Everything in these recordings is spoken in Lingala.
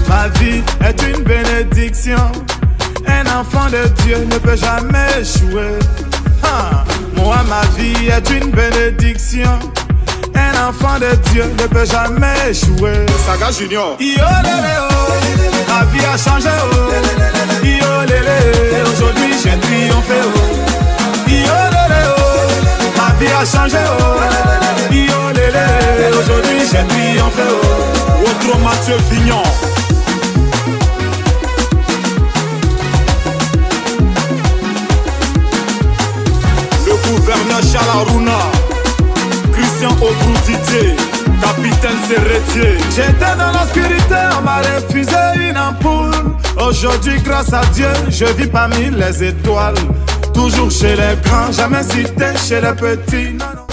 Ma vie est une bénédiction. Un enfant de Dieu ne peut jamais échouer. Moi, ma vie est une bénédiction. Un enfant de Dieu ne peut jamais échouer. Saga Junior. Yo lélé oh, ma vie a changé oh. Yo lélé, aujourd'hui j'ai triomphé oh. Yo lélé oh, ma vie a changé oh. Yo lélé, aujourd'hui j'ai triomphé oh. Autre Mathieu Vignon. Le gouverneur Chalaruna. Christian Obrou-Didier, capitaine Serretier. J'étais dans l'obscurité, on m'a refusé une ampoule. Aujourd'hui, grâce à Dieu, je vis parmi les étoiles. Toujours chez les grands, jamais cité chez les petits. Non, non.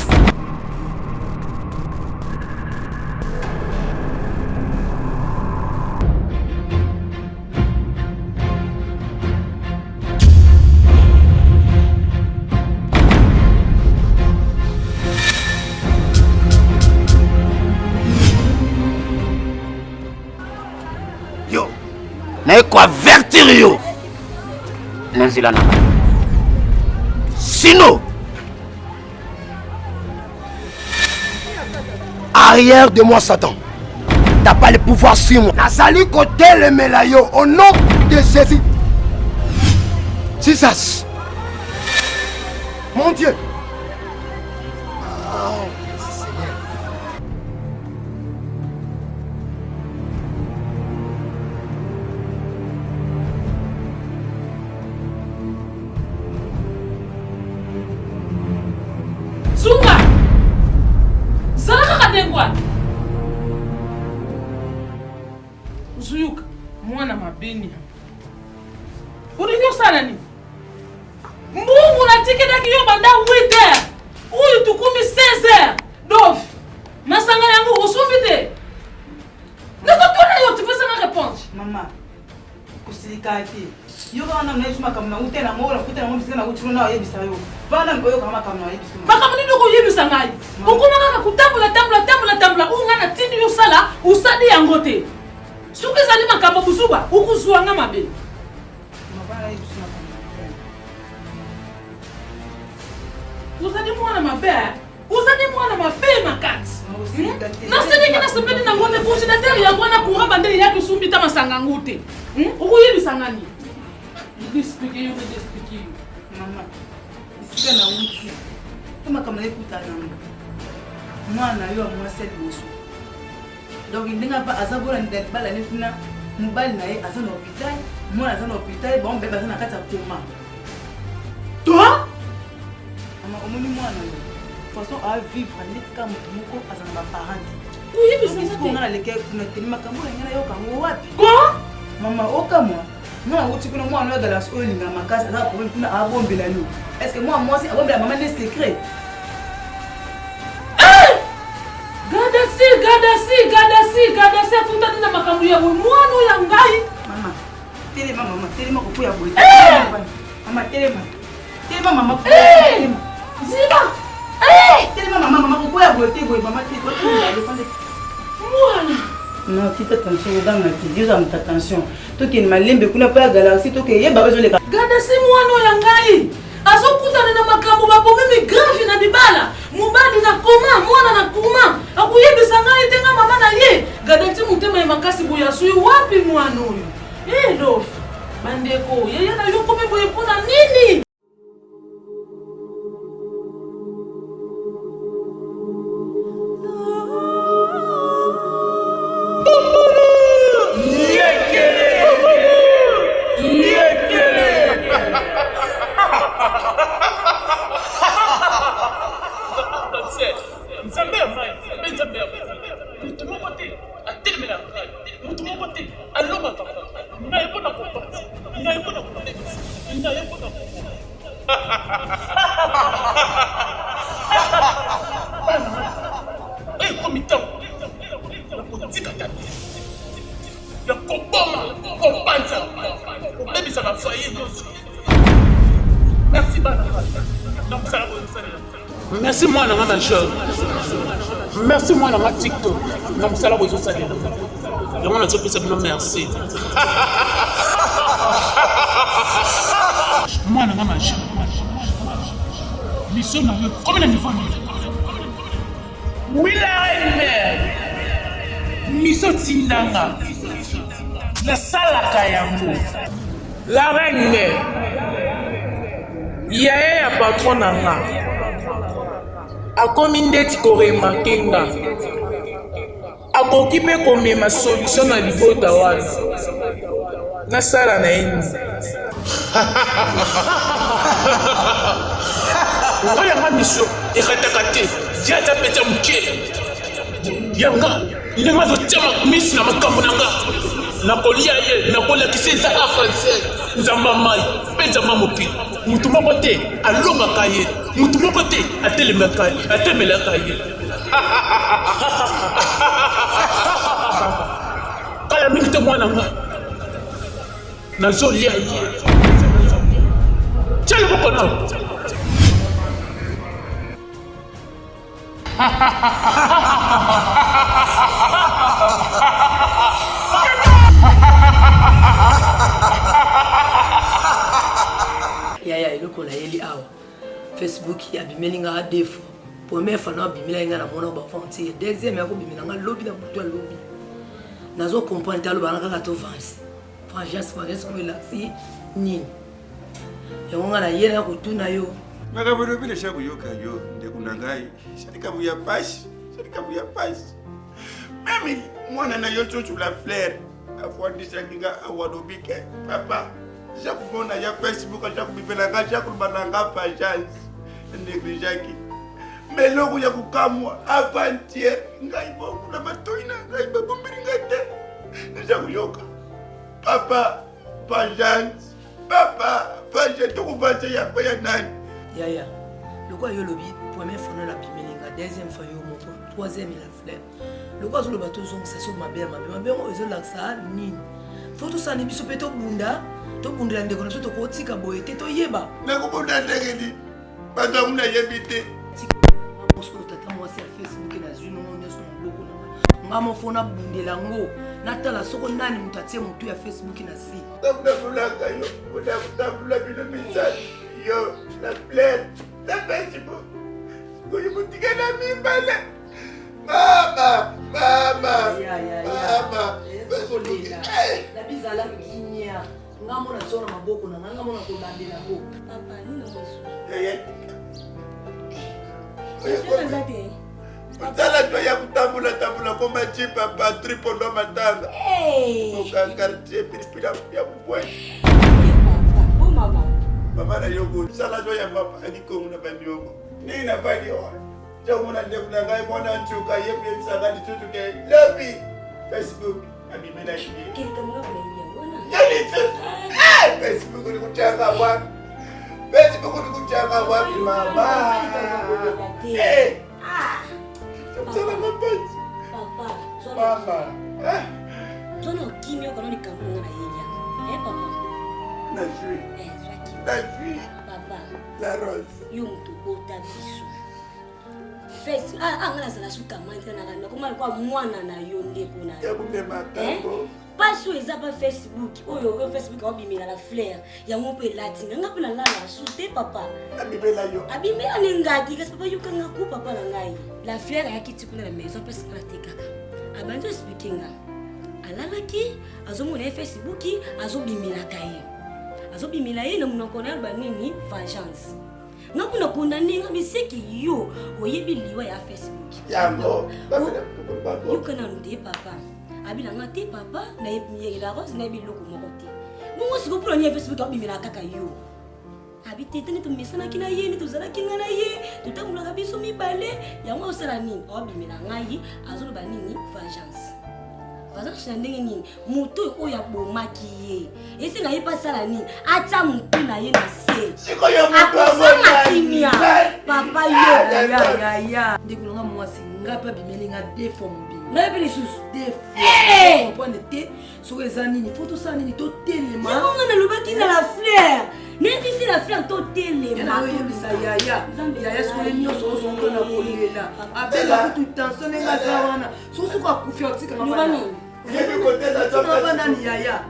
Naye ko avertir yo nanzila na sinon arrière de moi Satan, t'as pas le pouvoir sur moi. Nazali côté le melayo au nom de Jésus. Jesus, mon Dieu. Sunga! Zalaka kadengwa! Uzuyuka, mwana mabeni hapa. Urinyo sana ni? Mbungu natikida kiyo banda 8h. Uyu tukumi 16h. Dof! Masanga yangu usubite. Nakotona yo tupesa na réponse. Mama, kusilikati. Yo bana mnaisuma kamna utena ngora kutena ngombe sina uchiro na yebisa yo. Bana ngoyo kama kamna yebisa. Makamuni ndoko yebisa ngai. Ukuma kaka kutambula ungana tindi yo sala usadi yangote. Suki zali makamba busuba ukuzwa nga mabe. Mabana yebisa kamna. Uzadi mwana mabe makati. Nasene kina sepedi na ngone kushi na teri ya kwana kuha bandeli yake sumbita masanga ngute. Ukuyebisa ngani? You speak you. Mama, isika na uti. Kama kama ekuta nanga. Mwana yo amwase boso. Donc ndinga ba azabora ndebala nifuna mobali na ye azana hôpital, mwana azana hôpital, bon beba azana kata koma. Toi? Mama omoni mwana yo. Façon à vivre netika mutumoko azana ba parents. Uyebisa ngana na leke kuna telima kambo ngana yo kango wapi? Quoi? Mama okamwa. Mwana uti kuna mwana yo galas olinga makasi za problème kuna abombela yo. Est-ce que moi si abombela maman des secrets? Gadasi kuta nina makambu ya mwana ya ngai. Mama, telema kukuya boy. Mama telema mama. Ziba. Telema mama kukuya boy mama telema. Mwana. Non, quitte attention dans ma vie, Dieu a mon attention. Toi qui es malembe kuna pa galaxie toi qui est besoin de Gadasi mwana ya ngai. Azokutana na makambo babo mimi grave na dibala. Mubali na koma, mwana na koma. Akuyebisa ngai tenga mama na ye. Gadati mutema ya makasi boya sui wapi mwana huyu? Dof. Bandeko, yeye na yuko mebo yepona nini? Merci moi dans ma show. Merci moi dans ma TikTok. Dans mon salon aux autres. yango nazopesa bino merci mwana nga maji miso na yo combien de niveau wilaime miso tindanga nasalaka yango la reine yaya ya patron na nga akomi ndeti koremarke nga akoki mpe komema solution na libota wana nasala na ye nini oyanga miso ekataka te ye aza peta moke yanga ndenge azotia misi na makambo na nga nakolia ye nakolakisa eza a français nzamba mai mpe nzamba mopili mutu moko te alongaka ye mutu moko te atelemaka ye kala mingi te mwana nga nazolia ye tia loboko nao yaya eloko nayeli awa Facebook abimeli nga defo première fois na abimela nga na mona bafantier deuxième akobimela nga lobi na butu lobi nazo comprendre talo bana kaka to vengeance ko relaxi nini yango nga na yena kutuna yo Makabolo bila shabu yoka yo ndekunangai shirika buya pashi mimi mwana na yoto la fleur afwadisha kinga awadobike papa jakubona ya Facebook jakubipela ka jakubalanga pagans neglijaki meloko ya kukamwa avantier ngai boku na matoina ngai babombiri ngate jakuyoka papa pagans papa pagans tukubache ya kwa nani yaya loko yo lobi première fois na bimelinga deuxième fois yo moto troisième la fleur loko zo loba tozong ça so mabel on ezo laksa nini faut tout ça ne biso peto bunda to bundela ndeko na soto ko tika boyete to yeba na ko bunda ndekedi bato muna yebite mosko tata moi sur Facebook na zino nyoso loko na ngamo fona bundela ngo natala soko nani mutatie mutu ya Facebook na si tabula yo tabula bino message yo la fleur la Facebook ko yibutika na mimbala mama kolela na bizala kinya ngamo na tsona maboko na ngamo na kolandela ko papa nini mosu Utala tu ya kutambula koma chipa pa tripondo matanga ukankartie pilipila ya kubwe mama na yogo sala jo ya papa aliko una bandioko nini na bandioko jo muna ndekuna ngai mwana nchuka yepi sanga ditutu ke lobi Facebook abimena hivi yani Facebook ni kuchanga wapi Facebook ni kuchanga wapi mama papa tona okimi okona likambo na yelia papa na vie papa la rose yo mutu ota biso face ngana zala suka manje na kana kuma kwa mwana na yo ndeko na ya bumema tambo paso eza pa Facebook oyo Facebook obimela la fleur ya mope latinga ngapela la sute papa abimela ningati kasi papa yukanga ku papa na ngai la fleur ya kiti kuna la maison parce que la tekaka abanzo speakinga alalaki azomona Facebook azobimela kaye azobimela ye na munoko na banini vengeance ngapuna condamner ngabiseki yo oyebiliwa ya Facebook yango yukana nde papa abilanga te papa na yela rose na biloko moko te bongo siko pour ni Facebook abimela kaka yo habite tene to mesana kina ye ni to zala kinga na ye to tambula biso mibale yango osala nini abimela ngai azolo banini vengeance na ndenge nini mutu oyo abomaki ye esi na ye pasala nini atia mutu na ye na se akosama kimia papa yo ya ndikulonga mwasi ngapa bimelinga defo mbi nayebi lisusu comprendre te soki eza nini fo tosala nini totelema yango nalobaki na la fleur nebisi la fleur totelema oyebisa yaya sikoye nyonso ozongona kolela abela kutu tension ndenge aza wana sosuku akufi otikanga Viens côté la Tu vas nani yaya.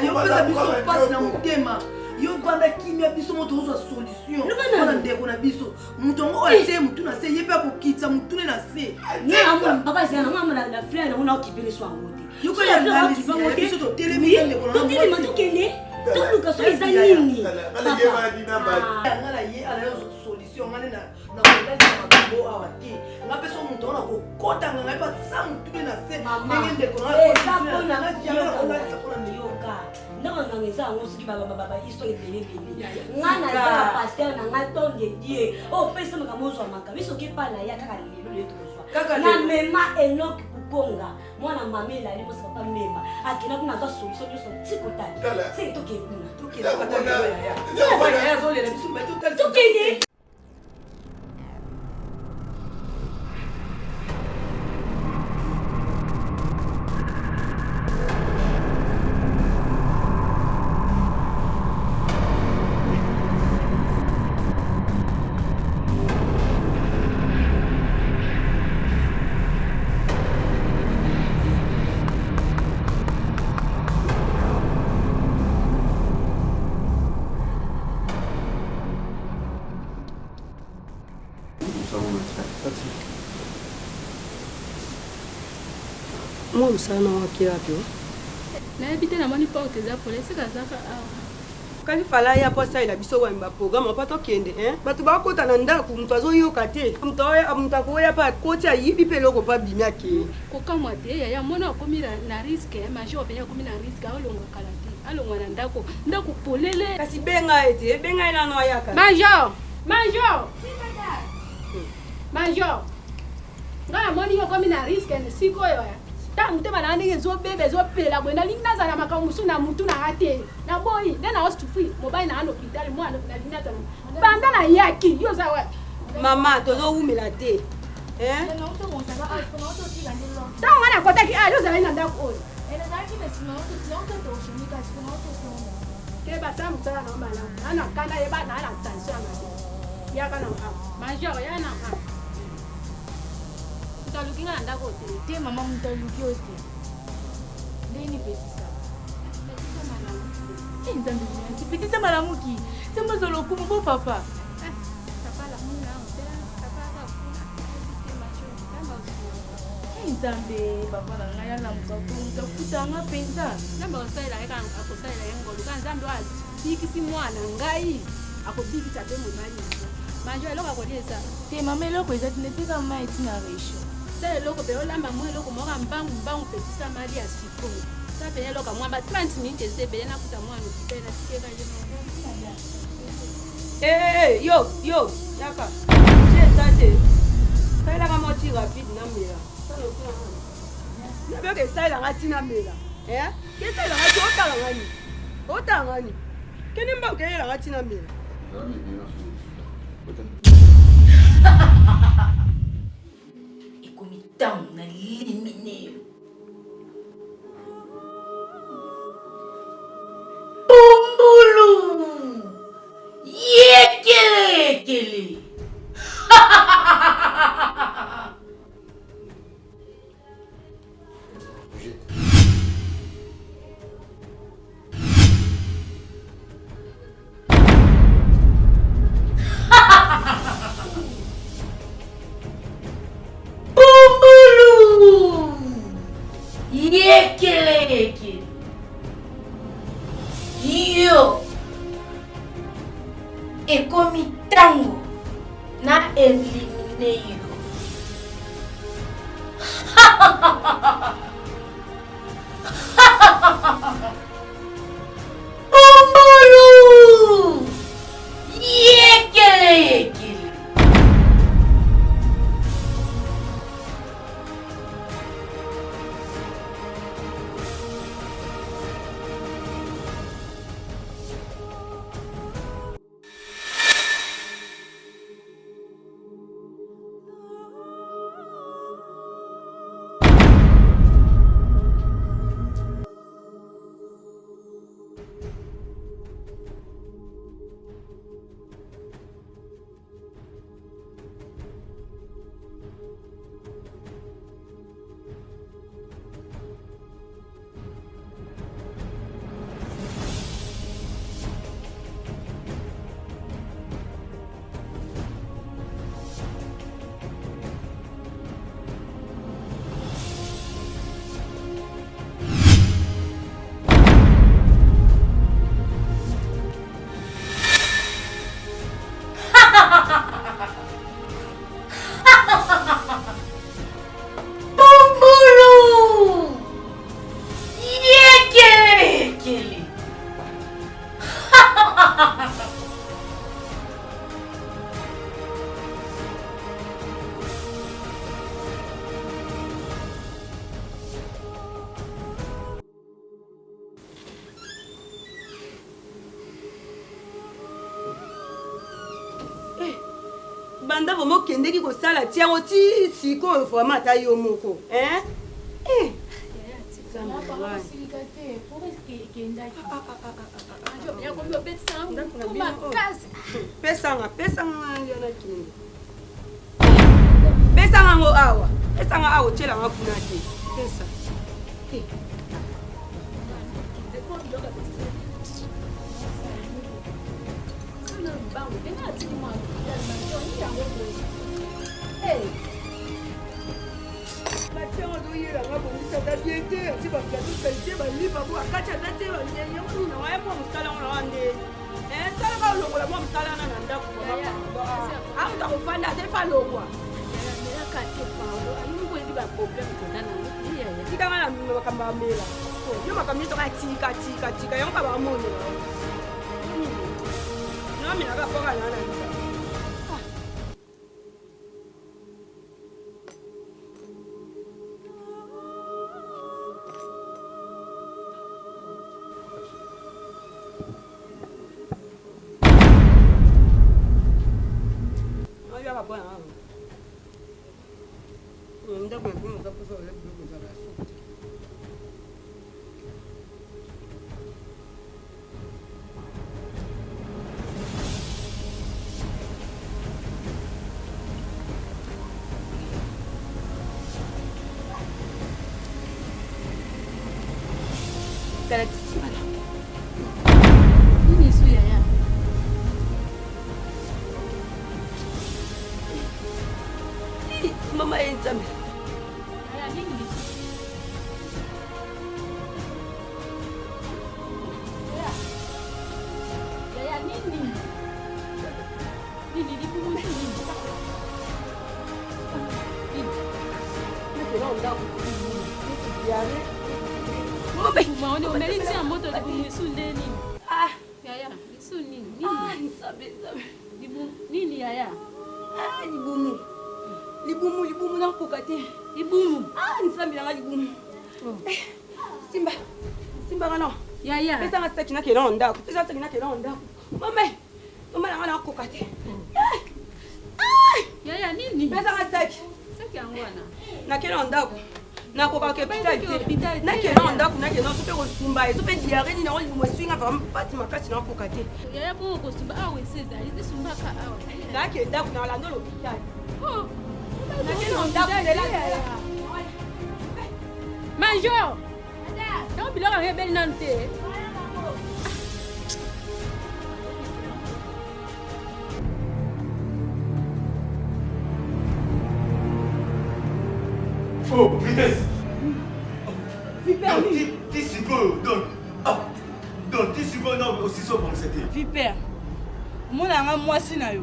Yo pesa biso passe na mutema. Yo banda kimia biso moto ozo solution. Wana ndeko na biso. Mutu ngo ase mutu na se yepe ko kitsa mutu na se. Ni amu papa c'est na mama la frère na ona okipele so angote. Yo ko ya ngani biso to telemi ndeko na. To telemi to kene. To luka so eza nini? Ngala ye ala yo solution ngane na kolali na makambo awati. Ngape so mutu ona ko kota ngala pa sa mutu na se. Ndenge ndeko na. Eza pona na yoka. Non, ça, on se dit, histoire de bébé. Nana, ça, pasteur, n'a pas de Dieu. Oh, personne n'a pas de mais ce qui est pas là, il y a qu'à aller. Na mema Enoch Kukonga. Moi, na mamie, là, il ne pas mema. A qui n'a pas de solution, c'est quoi? C'est tout qui est bon. Tout qui est bon. Tout qui est Moi msana wapi wapi? Na habite na moni porte za police kazaka awa. Kali fala ya posa ila biso wa mba programme pa to kende Batu ba kota na ndako mtu azoyoka te. Mtu ya pa koti ayibi pe loko pa bimia ke. Ko kamwa te ya mona komi na risque major penya komi na risque alonga kala te. Alonga na ndako polele. Kasi benga ete benga ina no ayaka. Major. Major. Ngala moni yo komi na risque ne siko yo ya. Ta mutema na ndenge zo bebe zo pela bwena linga za na makamusu na mutu na ate na boy na hospital mobile na hospital mwana na linga za banda na yaki yo za wapi mama tozo umela te ta wana kota ki yo za ina ndako ke ba sam tsara na mala ana kana ye ba na ana tension ya kana major ya na Looking at that hotel, Mamma, looking at it. Lady Petisa. Petisa Malamuki. C'est moi le coup, papa. Nzambe papa na ngaya na mkapunza kutanga penza namba osaila eka akosaila yengo lukanza ndo azikisi mwana ngai akobikisa pe mumani manjo eloko akolisa te mama eloko ezati neteka mai tina resho sa eloko pe olamba mwa eloko moka mbangu petisa mali ya siko sa pe eloko mwa ba 30 minutes ese pe na kuta mwana kupela sikeka yo yaka tate saila kama oti rapide na mira na beke saila ngati na mira ke saila ngati otangani kene mba ke la ngati na mira Ikomitão na limine. Bumbulu! Yekele! Yekele! Yo! Ekomitango na elimine yo. Bumbulu! Yekele! Kelly. Banda vraiment kendeki ko sala tiango ti siko vraiment ta yo moko hein pesanga yana kindi pesanga ngo awa pesanga awo chela ngafuna ke pesa Ini isu ya. Mama enzame. Aya nini? Ya nini? Nini di pumu nini? Maone umelitia moto di pumu isu nini? Yaya, isu nini? Nsabe. Nini yaya? Libumu na kokate. Libumu. Nsambi na libumu. Simba kana. Yaya. Pesa nga saki na kena ndako. Mama na kokate. Yaya nini? Pesa nga saki. Saki angwana. Na kena ndako. Na kokake hospital. Na kena ndako na kena tupe ko simba. Tupe diare ni na oli mo swinga va mpati makasi na kokate. Yaya bo ko simba awe seza. Ite simba ka awe. Na ke ndako na lando hospital. Major! Não biloko yango ebeli nanu te. Oh, vitesse! Vipère, ti sikoyo, donc ti sikoyo na aussi so pour c'était. Vipère. Mona nga mwasi na yo.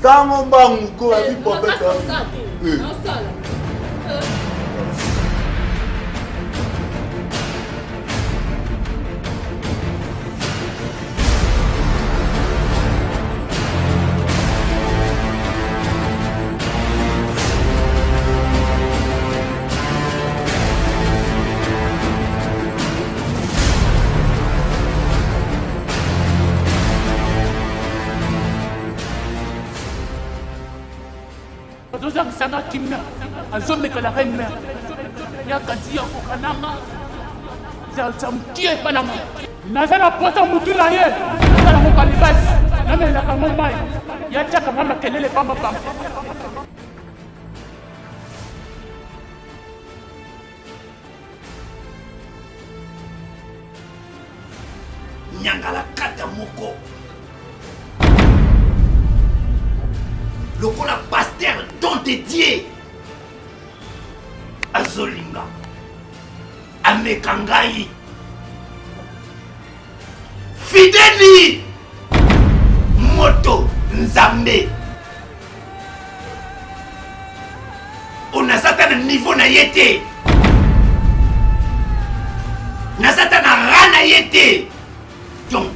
Sango bangu ko abi popeta. azozangisanga kimia azomeka la reine mère yakati ya kokananga za mokie bananga naza na posa mutu na ye naza na mokalibasi namelaka ngo mai yatiaka nga makelele pambapamba nyangala kata moko lokola pasteur don dédié azolinga ameka ngai fideli moto nzambe onaza ta na niveau na ye te naza ta na ra na ye te donc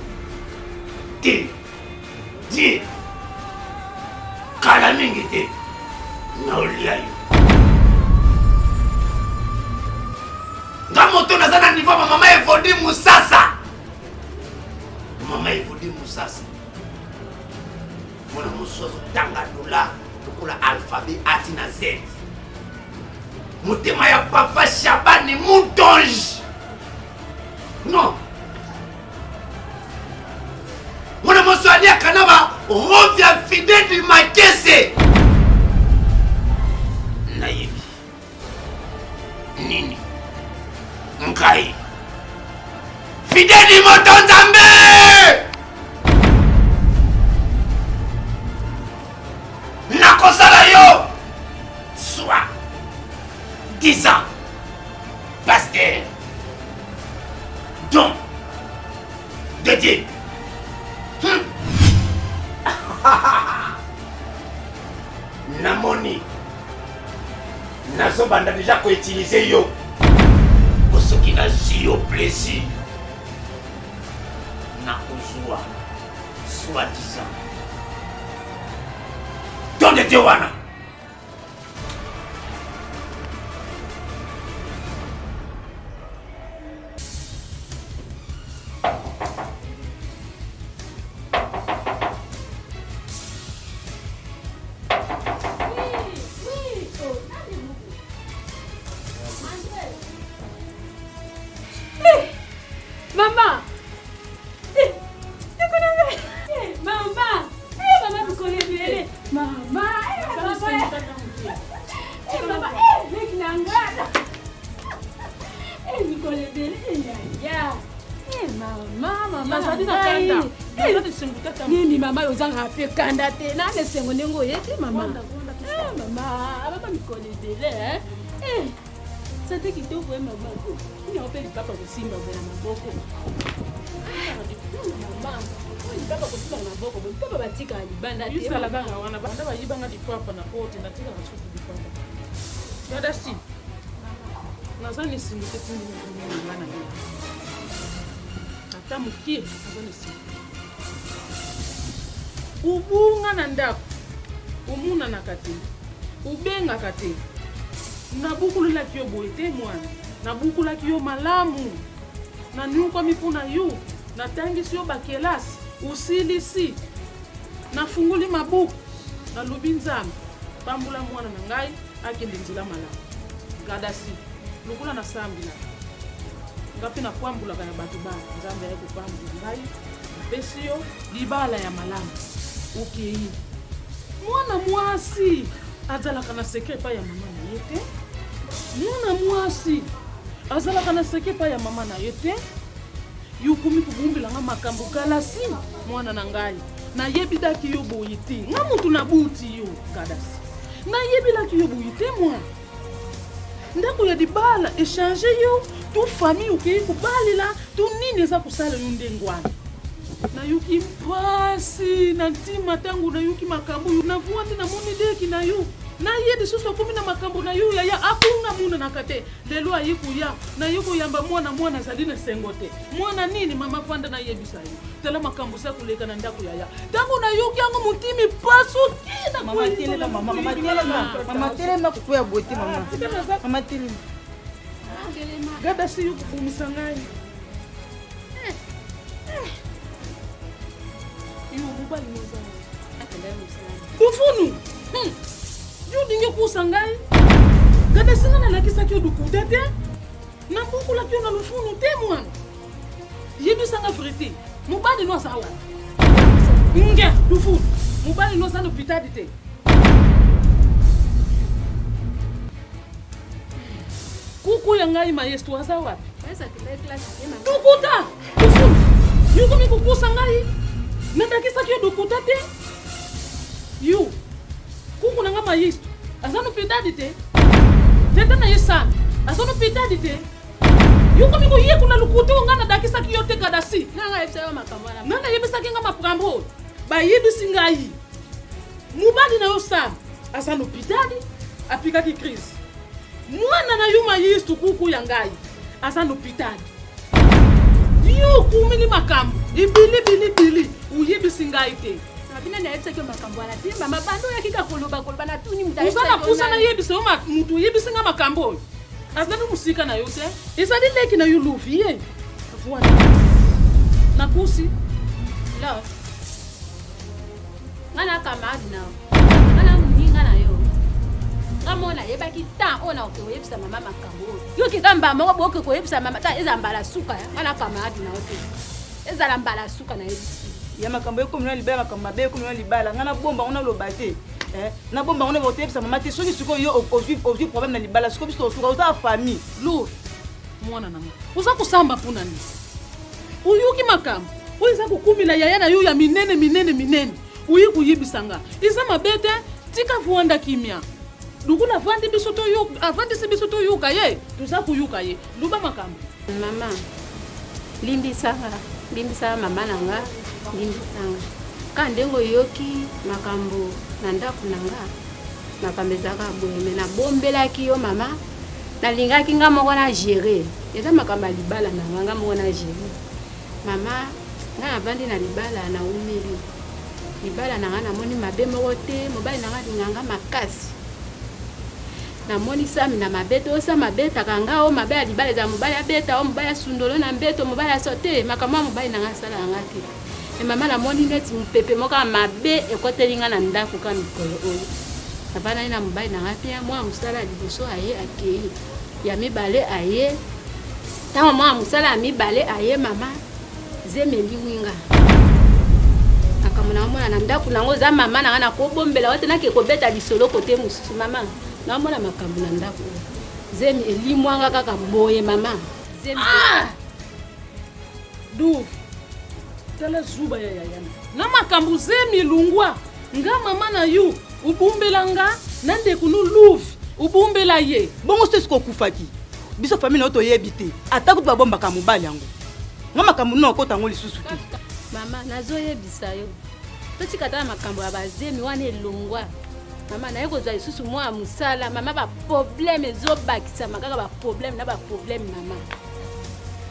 te die kala mingi te na olia yo nga moto naza na niveau ma mama Evodi Musasa mama Evodi Musasa mwana mosozo tanga dola lokola alphabet ati na Z motema ya papa Shabani Moutonge non mwana moso aliaka na ba revia fidèle du Makese nayebi nini ngai fidèle du moto nzambe nakosala yo soit 10 ans pasteur don de Dieu namoni nazobanda déjà koutiliser yo osoki nazwi yo plaisir nakozwa soi-disant don de Dieu wana kanda te na ne sengo nengo yeti mama mama ababa mikole dele sante kitoko mama ko ni ope papa ko simba bena maboko mama ni papa ko simba maboko bo papa batika libanda te yusala banga wana banda bayibanga dipapa na pote na tika na chuku dipapa yada si nazani singo te tindi na bana ata mukie nazani singo ubunga na ndako umuna na kate ubenga kate nabukula kiyo boete mwana nabukula kiyo malamu na nuko mipuna yu na tangisi yo bakelasi usilisi nafunguli mabuku na lubinzama pambula mwana na ngai akende nzila malamu gadasi lukula na sambila ngapi na kwambula kana batu ba nzambe ya kupambula ngai pesio libala ya malamu okay mwana mwasi azala kana seke pa ya mama na yete mwana mwasi azala kana seke pa ya mama na yete yukumi kubumbila nga makambo kalasi mwana na ngai na yebida ki yo boyiti nga mutu na buti yo kadasi na yebila ki yo boyiti mwana ndako ya dibala échanger yo tu famille uki kubalila tu nini za kusala yo ndengwana na yuki mpasi na ntima tangu na yuki makambo na vuati na moni deki na yu na yedi suso kumi na makambo na yu ya akunga muna nakate lelo ayiku ya na yuko yamba mwana zadina sengote mwana nini mama fanda na yebisa yu tela makambo sa kuleka na ndako ya tangu na yuki yangu mutimi pasu kina mama tele na mama tele na kutoya boti mama tele gada si yuko kumisangai Dufunu yudinge kusangai gada singa na lakisa kyo dukudete na buku la kyo na lufunu te mwana yebisa nga friti mubali no sawa nge dufunu mubali no sana pitadi te kuku ya ngai maestro asa wapi dukuta dufunu yuko mi kukusa ngai nandakisa kyo dukuta te yu kuku nanga maestro asano pitadi te teta na yesa asano pitadi te yuko mi ko ye kuna lukuta ngana dakisa kyo te kadasi nanga yebisa makamwana nanga yebisa kinga makambo ba yebisi ngai mobali na yo Sam aza na hôpitali apikaki crise mwana na yo Mayistu kuku ya ngai aza na hôpitali yo kumili makambo ibili uyebisi ngai te Abina na yebisa kyo makambo ala te mama bando yakika koloba na tuni muta usana pusa na yebisa mutu yebisi nga makambo azana musika na yo te ezali leki na yo luvi ye voilà na kusi love ngana kamadi na ngana muninga na yo ngamona yebaki ta ona ko yebisa mama makambo yo kitamba moko boke ko yebisa mama ta ezambala suka ngana kamadi na yo ezala mbala suka na yebisi ya makambo ekomuna libala makambo mabe ekomuna libala ngana bomba ngona loba te na bomba ngona bote yebisa mama te soki siko yo ozi problème na libala siko biso suka uza famille lu mwana nanga uza kusamba puna ni uyuki makambo uza kukumila yaya na yo ya minene uyi kuyibisanga iza mabete tika vuanda kimia dukuna vandi bisoto yo avandi si bisoto yuka ye tuza kuyuka ye luba makambo mama limbisa mama nanga limbisanga kandengo yoki makambo na ndaku nanga napambezaka boyeme na bombelaki yo mama nalingaki nga moko na gérer eza makambo ya libala nanga nga moko na gérer mama nga navandi na libala na umeli libala nanga namoni mabe moko te mobali nanga linganga makasi namoni sami na mabete osa mabetaka nga o mabe ya libala eza mobali abeta o mobali asundolo na mbeto mobali asote makambo ya mobali nanga asala nga te e mama namoni neti mpepe moko ya mabe ekoteli nga na ndako ka mikolo oyo navandani na mobali nanga mpe mwa mosala ya liboso aye akei ya mibale aye ntango mwa mosala ya mibale aye mama zemeli winga makambo naomona na ndako nango za mama nanga nakobombela ote nake kobeta lisolo kote mosusu mama naomona makambo na ndako zemi elimwanga kaka boye mama zemi du tala zuba ya yana na makambo zemi lungwa nga mama na yu ubumbela nga nande kunu luvi ubumbela ye bongo sisi kokufaki biso famille oto yebi te ata kuti babombaka mobali yango nga makambo no okota ngo lisusu te mama nazoyebisa yo totika tala makambo ya bazemi wana elongwa mama naye kozwa lisusu mwa musala mama baproblème ezobakisama kaka baproblème na baproblème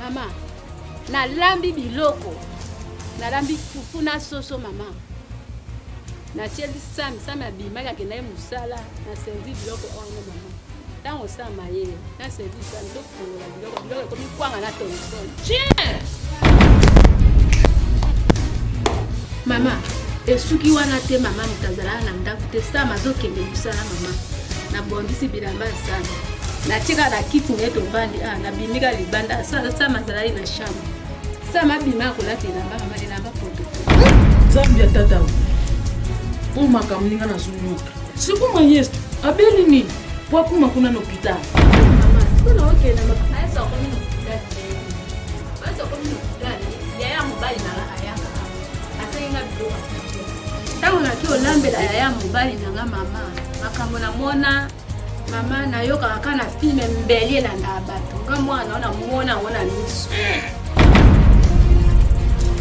mama nalambi biloko nalambi fufu na soso mama natieli sami abimaki akenda ye musala na servi biloko wana mama ntango osama ye na servi sami tofungola biloko ekomi kwanga na telefone mama esuki wana te mama mutazala na ndako te sama azokende musala mama nabongisi bilamba sana natika na kiti neto bandi nabimika libanda sama azalaki na chambre sama abima akolata elamba mama elamba poto zambi ya tata po makambo ninga nazonyuka siku Mayistu abeli nini po akuma kuna na hôpital mama kuna okenda mama ayesa komi na hôpital yaya mobali nanga ayaka asenga biloko ntango naki olambela yaya mobali nanga mama makambo namona mama nayokaka kaka na filme mbeli elanda bato nga mwana namona ngo na miso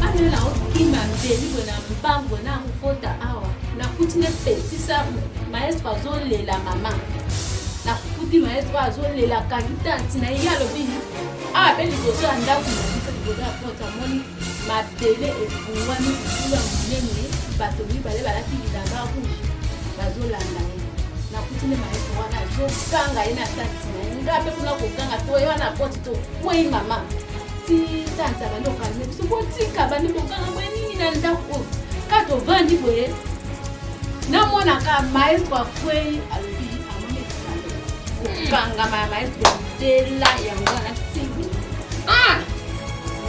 amela okima mbeli bwe na mbango na nkota awa nakuti ne petisa maestro azolela mama nakuti maestro azolela kangi tanti na ye alobi ape liboso ya ndako na biso liboso ya porte amoni mabele efungwami kula monene bato mibale balaki bilamba rouge bazolanda ye nakuti ne maestro wana azokanga ye na tanti na ye nga mpe kuna kokanga to ye wana porte tokwei mama ti tanti abalokalme biso botika bandi kokanga bwe nini na ndako ka tovandi boye namonaka maestro akwei alobi amoni etikale kokangama ya maestro dela yango wana tibi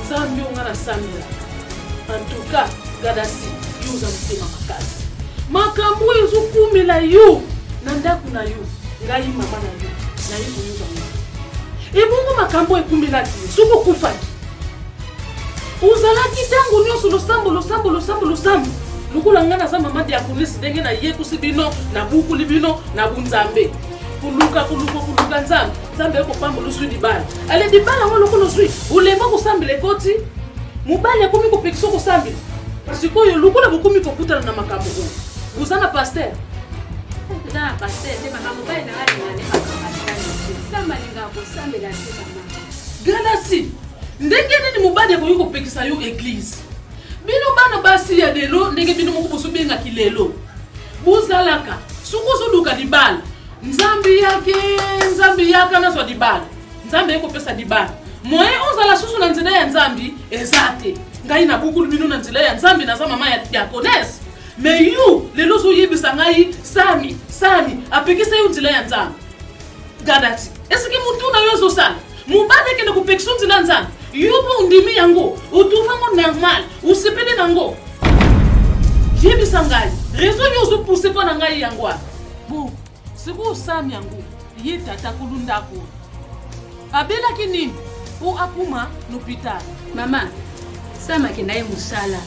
zambi unga na samila antuka gadasi yuza mtema makasi makambo ezokumela yo na ndako na yo ngai mama na yo naye koyoka ngo ebongo makambo ekumela te soko kufaki uzalaki ntango nyonso losambo lokola nga naza mama te ya polisi ndenge nayekusi bino nabukuli bino na bunzambe kuluka nzambe ekopambola oswi libala ale libala yango lokola oswi olemba kosambela ekoti mobali akomi kopekisa kosambela sikoyo lokola bokomi kokutana na makambo oyo Usana pasteur. Na pasteur te mama mobali na ngani ngani bakapatana. Samba linga ko sambela te mama. Galasi. Ndenge nini mobali ko yuko pekisa yo église. Bino bana basi ya delo ndenge bino mokubusu benga kilelo. Buzalaka. Sukuzo duka dibala. Nzambi yake na so dibala. Nzambi yeko pesa dibala. Moye ozala susu na nzela ya Nzambi ezate. Ngai na bukulu bino na nzela ya Nzambi na za mama ya Konesi. Mais you lelo zo yebisa ngai sami apekisa yo nzela ya Nzambi. Gadati. Est-ce que mutu na yo zo sala? Mubade kende kupekisa nzela ya Nzambi. Yupo undimi yango, utufa mo normal, usepede nango. Yebisa ngai. Raison yo zo pousser pa na ngai yango. Bon, siku sami yango. Ye tata kulunda ko. Abela kinini? O akuma l'hôpital. Mama, sama kenaye musala.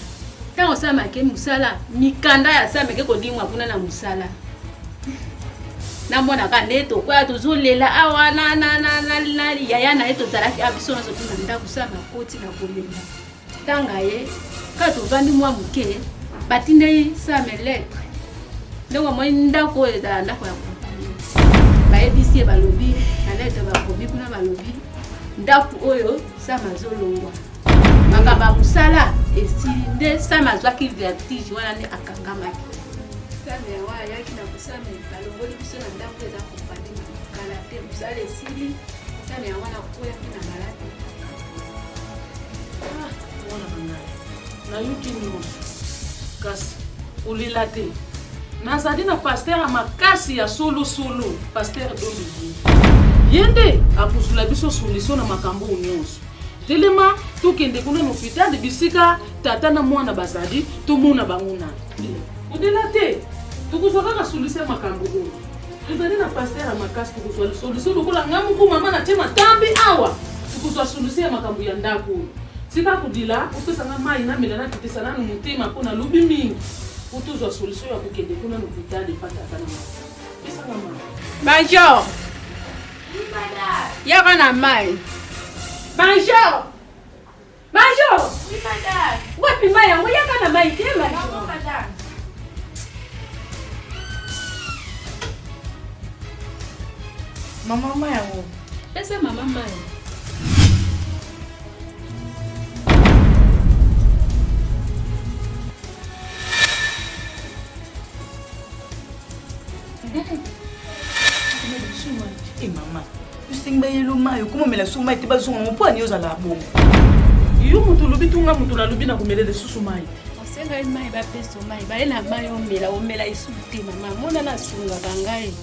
Tango sama ke musala, mikanda ya sama ke kodimwa kuna na musala. Na mbona kaneto kwa tuzulela awa na yaya na eto taraki abisona so tuna nda kusama koti na kolela. Tanga ye ka to vandi mwa muke batinde sama lettre. Ndongo mo nda ko ezala nda ko ya kompani. Ba ebisi balobi, na lettre ba kobi kuna balobi. Ndaku oyo sama zolongwa. Makaba musala esili nde sama zwaki vertige wana ne akangamaki. Sama ya wa yaki na kusama balongoli biso na ndaku eza kompani kala te musala esili sama ya wana koya kina malade. Wana banga. Na yuki ni mo. Kasi ulilate. Nazadi na pasteur makasi ya solo pasteur Dominique. Yende akusula biso solution na makambo nyonso. Telema tukende kuna no hôpital de bisika tata na mwana bazadi tumuna banguna. Udelate tukuzwaka ka solution makambo ngo. Tuzali na pasteur makasi tukuzwa solution lokola ngamu ko mama na tema tambi awa. Tukuzwa solution makambo ya ndako. Sika kudila upesa nga mai na melana kitesa na mutima kuna lubi mingi. Utuzwa solution ya kukende kuna no hôpital de pata kana. Pesa nga mai. Bonjour. Y'a na mai. Bonjour. Bonjour. Oui, madame. Wapi mai yangu y'a na mai tema. Bonjour, madame. Mama yangu. Pesa mama mai. Mama, you sing by you mai, como me la suma e te bazu mo po ani oza la bo. Yo mutu lubi tunga mutu la lubi na kumelele susu mai. Osenga mai ba peso mai, ba ena mai o mela isuti mama. Mona na sunga bangai.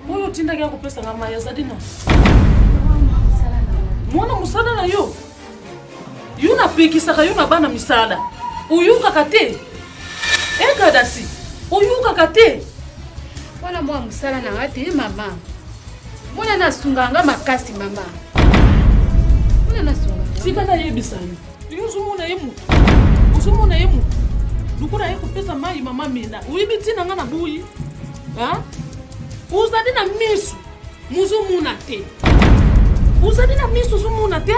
Moyo tinda kia kupesa nga maya zadina. Mwana musada na yo. Yuna pekisa ka yuna bana misada. Uyuka kate. Eka dasi. Uyuka kate. Mwana mwa musala na ngati mama. Mwana na sunga nga makasi mama. Mwana na sunga. Sika na yebisani. Yuzumuna yemu. Uzumuna yemu. Lukura yeku pesa mai mama mina. Uyibitina nga na buyi. Ha? Uzadi na misu muzumuna te. Uzadi na misu zumuna te.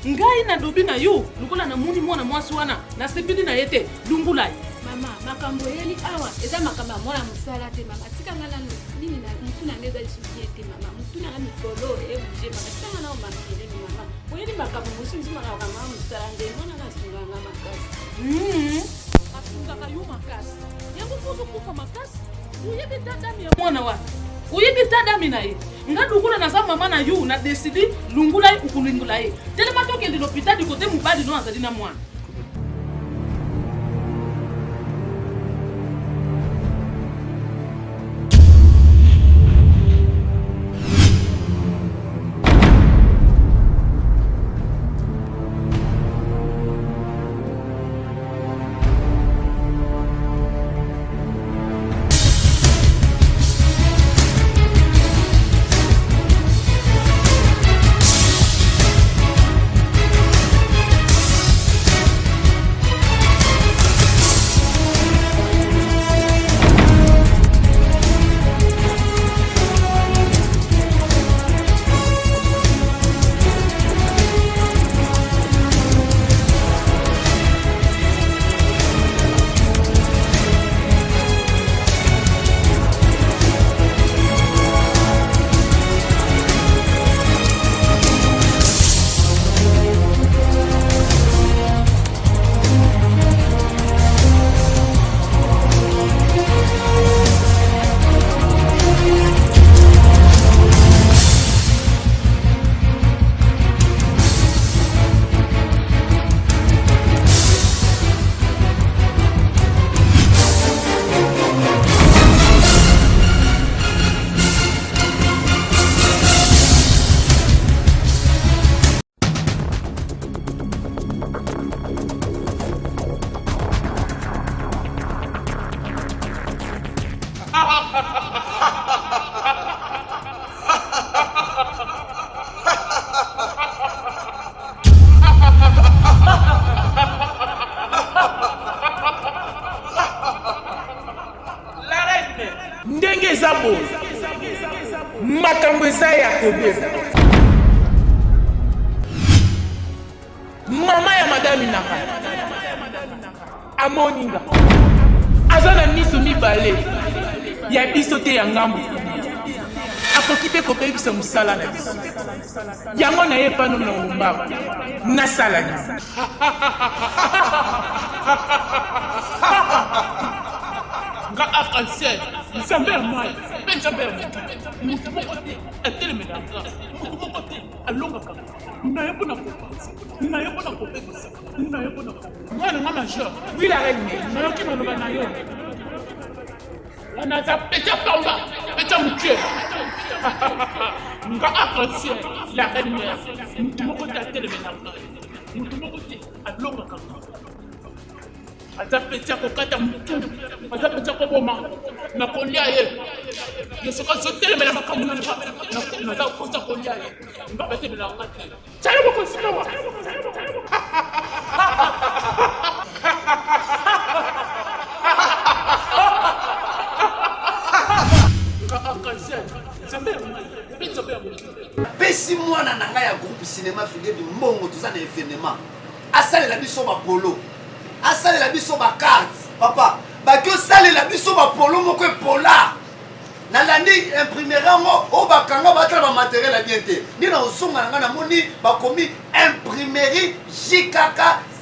Ngai na dobi na yo lukola na muni mwana mwasi wana na sepidi na yete lungulai. Mama makambo yeli awa eza makamba mwana musala te mama tika ngala nini na mtu na ngeza isukie te mama mtu na ngami kolo buje mama tika ngala o makile ni mama oyeli makambo musi nzima na kama musala nde mwana na sunga nga makasi. Asunga ka yo makasi. Yango kuzo kufa makasi. Uyebi tadami ya mwana wa. Uyebi tadami na ye. Ngadukuna na za mama na yu na desidi lungula yi ukulungula yi. Telema toke ndi l'hôpital du côté mubadi no azadi na mwana. ndenge eza boye makambo eza ya kobeba mama ya madami nanga amoninga aza na miso mibale ya biso te ya ngambo akoki te kopebisa mosala na biso yango na ye pano na lombako nasala nini nga arc-en-ciel nzambe ya mai mpe nzambe ya motu moko te atelemela nga motu moko te alongaka naye mpona kopanza naye mpona kopekisa naye mpona mwana nga majeur wi la reine nayoki maloba na yo wana aza peta pamba peta moke nga arc-en-ciel la reine mère motu moko te atelemela nga motu moko te alongaka nga aza peti ya kokata motu aza peti ya koboma na kolia ye yosoka zotelemela makambo naza kokosa kolia ye nga batelemela nga te tyayo bokosika wa nga arc-en-ciel nzambe ya mai mpe nzambe ya motu pesi mwana na ngai ya groupe cinéma Fidebi mbongo toza na événement asalela biso bapolo asalela biso bacarte papa baki osalela biso bapolo moko epola nalandi imprimere yango oyo bakanga batala bamateriel ya bien te nde na ozonga na ngai namoni bakomi imprimerie JKK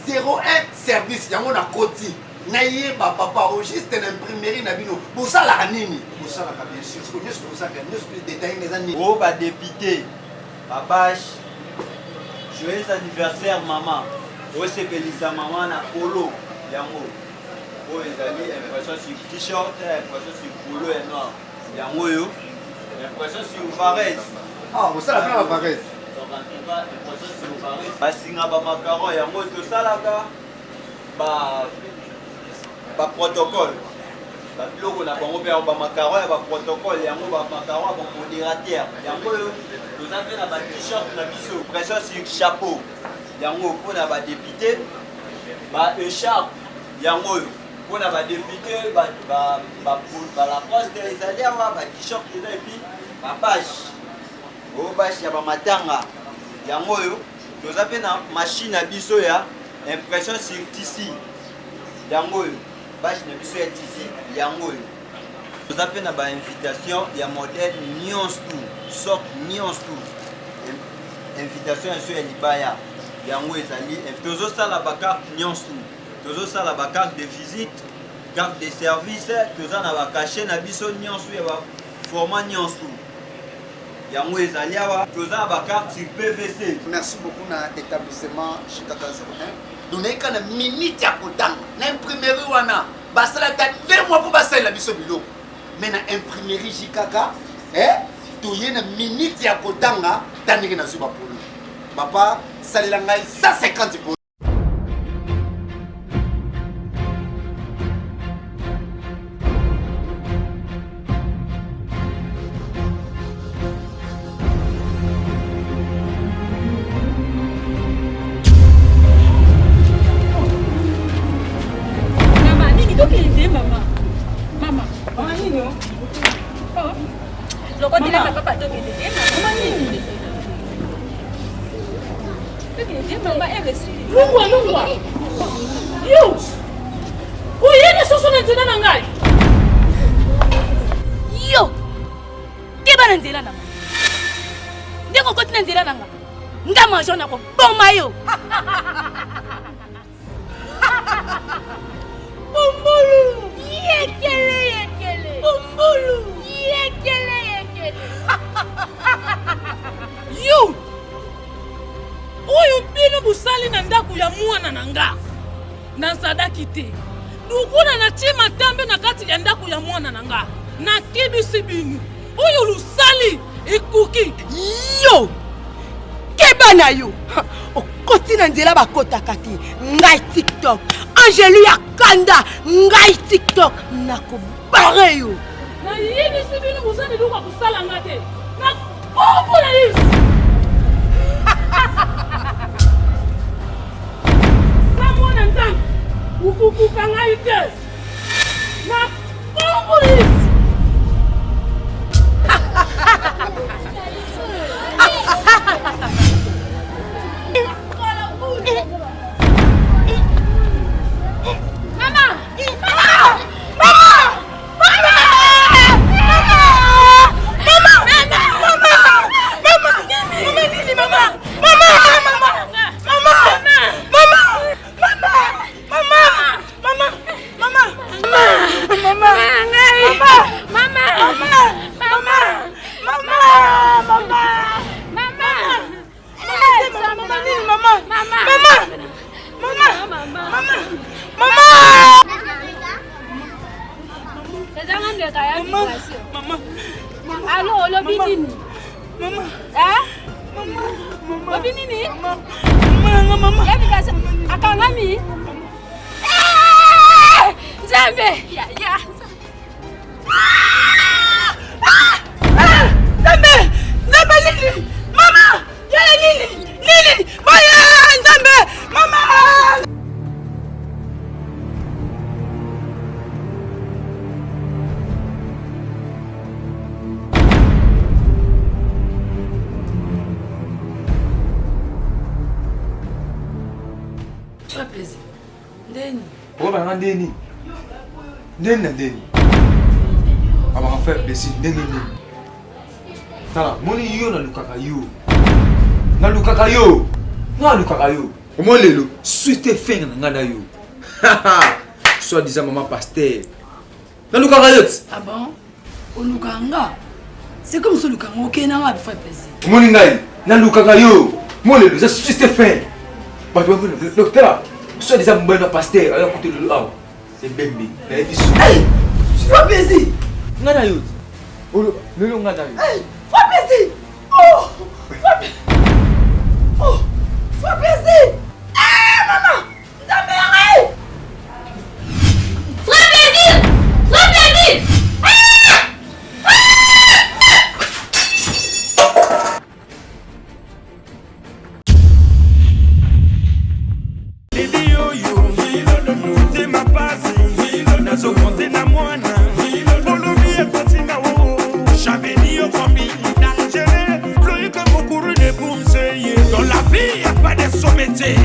01 service yango na koti nayeba papa juste na imprimerie na bino bosalaka nini bosalaka bien sûr siko nyonso tokosalaka nyonso détail eza nini o badepute babache joyeux anniversaire mama osepelisa mama na polo yango oyo ezali impression sur t-shirt impression sur polo ya noir yango oyo impression sur varese osala mpe na varese donc en tout cas impression sur varese basinga bamakaron yango tosalaka baprotocole babiloko na bango mpe bamakaron ya baprotocole yango bamakaron ya bamodérateur yango oyo toza mpe na bat-shirt na biso impression sur chapeau yango mpona badepute baecharpe yango oyo mpona badepute balacoste ezali awa bat-shirt eza epi babashe oyo bashe ya bamatanga yango oyo toza mpe na machine na biso ya impression sur tisi yango oyo bashe na biso ya tisi yango oyo toza mpe na bainvitation ya modele nyonso tu sorte nyonso tu invitation ya so ya libaya yango ezali tozosala bakarte nyonso tozosala bakarte de visite carte de service toza na bakashe na biso nyonso ya baformat nyonso yango ezali awa toza na bakarte sur PVC. Merci beaucoup na établissement JKK 01 doneka na minute ya kotanga na imprimerie wana basalaka 2 mois mpo basalela biso biloko me na imprimerie JKK toye na minute ya kotanga tandenge nazwi bapolo papa salela ngai 150 po lungwa yo uyene soso na nzela na ngai yo keba na nzela na ngai ndeko koti na nzela na ngai nga majo na koboma yo bumbulu yekele bumbulu yekele yo oyo bino busali na ndako ya mwana na nga nazadaki te dukuna na tima tambe na kati ya ndako ya mwana na nga nakebisi bino oyo lusali ekoki yo keba na yo okoti na nzela bakotaka te ngai tiktok angelu ya kanda ngai tiktok nakobare yo Na yini sibini muzani luka kusala ngate. Na kombola hizi. Samona ntanga. Ukukuka ngai test. Na kombola hizi. Ndeni. Aba fait besi ndeni. Tala, moni yo na lukaka yo. Na lukaka yo. Omo lelo, suite fenga na ngada yo. Soit disant maman pasteur. Na lukaka yo. Ah bon? O lukanga. C'est comme ce lukanga OK na nga fait plaisir. Moni ngai, na lukaka yo. Mo lelo, ça suite fin. Ba docteur, soit disant maman pasteur, alors côté de là. C'est bébé. Hey! Fais plaisir! Ngada yo. Lelo ngada yo. Hey! Fais plaisir! Oh! Oh! Fais plaisir! Eh maman! T'as Fais plaisir! Fais plaisir! Dans la vie, il n'y a pas de sommité.